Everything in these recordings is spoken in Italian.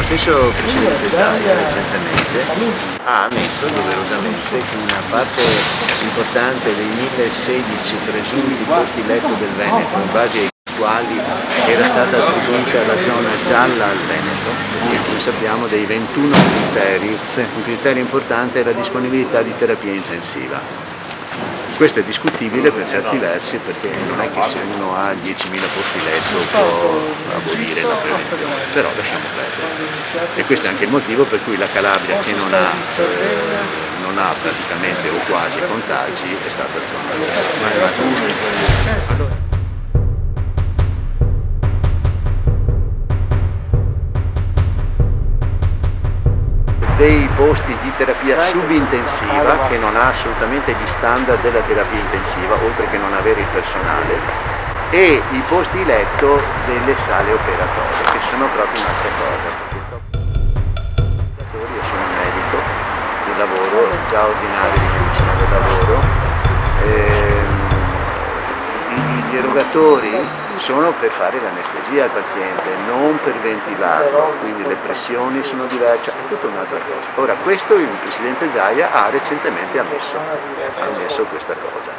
stesso Presidente Zaia recentemente ha ammesso doverosamente che una parte importante dei 1016 presunti posti letto del Veneto, in base ai quali era stata attribuita la zona gialla al Veneto, perché come sappiamo dei 21 criteri, un criterio importante è la disponibilità di terapia intensiva. Questo è discutibile per certi versi, perché non è che se uno ha 10.000 posti letto può abolire la prevenzione, però lasciamo perdere. E questo è anche il motivo per cui la Calabria, che non ha praticamente o quasi contagi, è stata zona rossa. Ma è un altro discorso. Dei posti di terapia subintensiva, che non ha assolutamente gli standard della terapia intensiva, oltre che non avere il personale, e i posti letto delle sale operatorie, che sono proprio un'altra cosa. Io sono un medico del lavoro, già ordinario di medicina del lavoro. Gli erogatori sono per fare l'anestesia al paziente, non per ventilarlo, quindi le pressioni sono diverse, è tutta un'altra cosa. Ora, questo il Presidente Zaia ha recentemente ammesso questa cosa.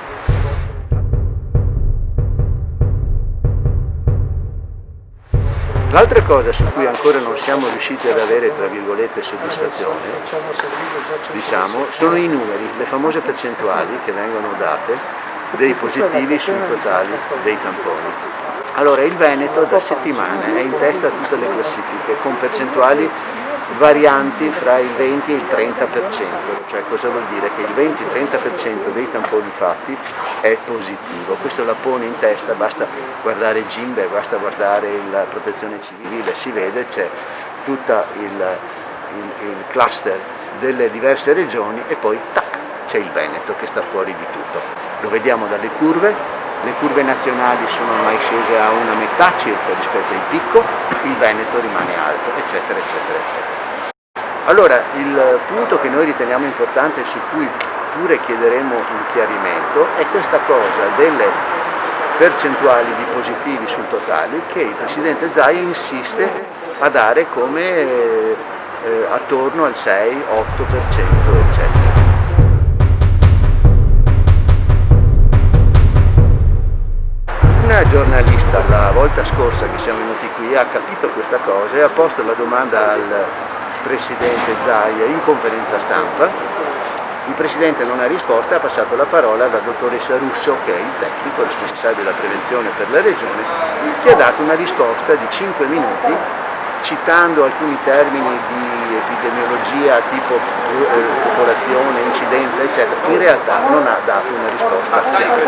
L'altra cosa su cui ancora non siamo riusciti ad avere, tra virgolette, soddisfazione, diciamo, sono i numeri, le famose percentuali che vengono date dei positivi sui totali dei tamponi. Allora, il Veneto da settimane è in testa a tutte le classifiche con percentuali varianti fra il 20 e il 30%, cioè cosa vuol dire? Che il 20-30% dei tamponi fatti è positivo. Questo la pone in testa, basta guardare Gimbe, basta guardare la protezione civile, si vede, c'è tutto il cluster delle diverse regioni e poi tac, c'è il Veneto che sta fuori di tutto. Lo vediamo dalle curve, le curve nazionali sono ormai scese a una metà circa rispetto al picco, il Veneto rimane alto, eccetera, eccetera, eccetera. Allora, il punto che noi riteniamo importante e su cui pure chiederemo un chiarimento è questa cosa delle percentuali di positivi sul totale che il Presidente Zaia insiste a dare come attorno al 6-8%, eccetera. Una giornalista la volta scorsa che siamo venuti qui ha capito questa cosa e ha posto la domanda al Presidente Zaia in conferenza stampa. Il Presidente non ha risposto e ha passato la parola alla dottoressa Russo, che è il tecnico responsabile della prevenzione per la Regione, che ha dato una risposta di 5 minuti citando alcuni termini di epidemiologia tipo popolazione, incidenza, eccetera. In realtà non ha dato una risposta chiara.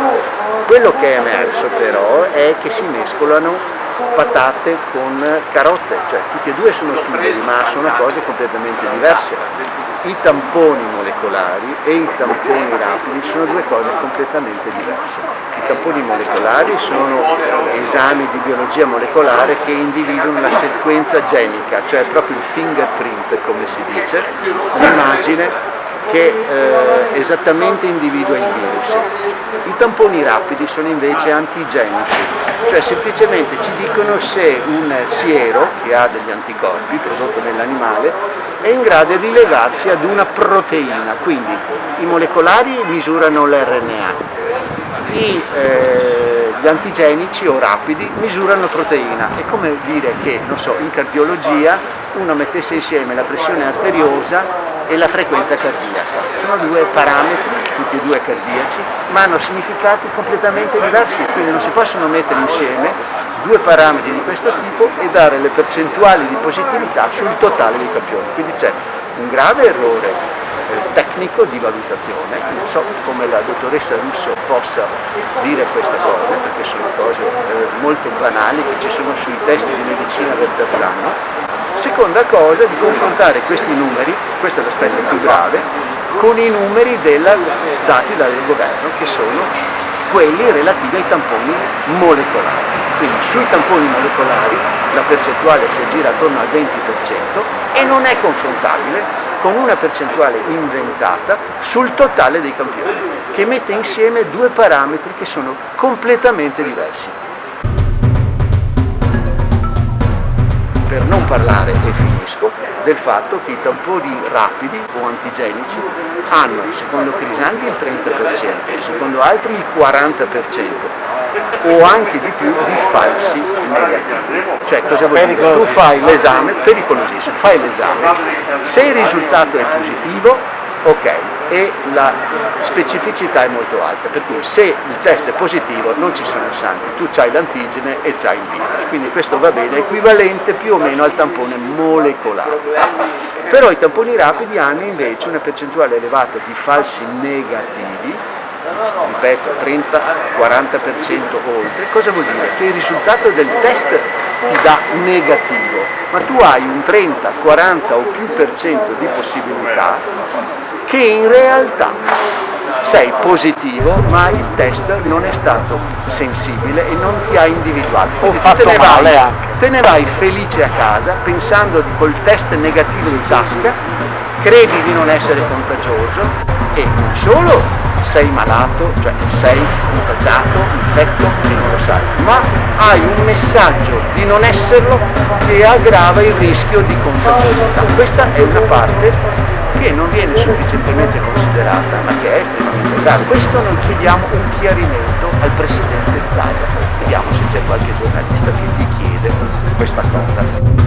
Quello che è emerso però è che si mescolano patate con carote, cioè tutti e due sono tuberi, ma sono cose completamente diverse. I tamponi molecolari e i tamponi rapidi sono due cose completamente diverse. I tamponi molecolari sono esami di biologia molecolare che individuano la sequenza genica, cioè proprio il fingerprint, come si dice, l'immagine che esattamente individua il virus. I tamponi rapidi sono invece antigenici, cioè semplicemente ci dicono se un siero che ha degli anticorpi prodotto nell'animale è in grado di legarsi ad una proteina, quindi i molecolari misurano l'RNA, gli antigenici o rapidi misurano proteina. È come dire che, non so, in cardiologia uno mettesse insieme la pressione arteriosa e la frequenza cardiaca. Sono due parametri, tutti e due cardiaci, ma hanno significati completamente diversi, quindi non si possono mettere insieme due parametri di questo tipo e dare le percentuali di positività sul totale dei campioni. Quindi c'è un grave errore tecnico di valutazione, non so come la dottoressa Russo possa dire queste cose, perché sono cose molto banali che ci sono sui testi di medicina del terzo anno. Seconda cosa, di confrontare questi numeri, questo è l'aspetto più grave, con i numeri dati dal governo, che sono quelli relativi ai tamponi molecolari. Quindi sui tamponi molecolari la percentuale si aggira attorno al 20% e non è confrontabile con una percentuale inventata sul totale dei campioni, che mette insieme due parametri che sono completamente diversi. per non parlare, e finisco, del fatto che i tamponi rapidi o antigenici hanno, secondo Crisanti, il 30%, secondo altri il 40%, o anche di più di falsi negativi. Cioè, cosa vuol dire? Tu fai l'esame, pericolosissimo, fai l'esame, se il risultato è positivo, ok, e la specificità è molto alta, per cui se il test è positivo non ci sono santi, tu c'hai l'antigene e c'hai il virus, quindi questo va bene, è equivalente più o meno al tampone molecolare. Però i tamponi rapidi hanno invece una percentuale elevata di falsi negativi, ripeto, 30-40% oltre. Cosa vuol dire? Che il risultato del test ti dà negativo, ma tu hai un 30, 40 o più per cento di possibilità che in realtà sei positivo, ma il test non è stato sensibile e non ti ha individuato. Quindi te ne vai felice a casa pensando col test negativo in tasca, credi di non essere contagioso e non solo sei malato, cioè sei contagiato, infetto e non lo sai, ma hai un messaggio di non esserlo che aggrava il rischio di contagiosità. Questa è una parte che non viene sufficientemente considerata, ma che è estremamente grave. Questo noi chiediamo un chiarimento al Presidente Zaia. Vediamo se c'è qualche giornalista che gli chiede questa cosa.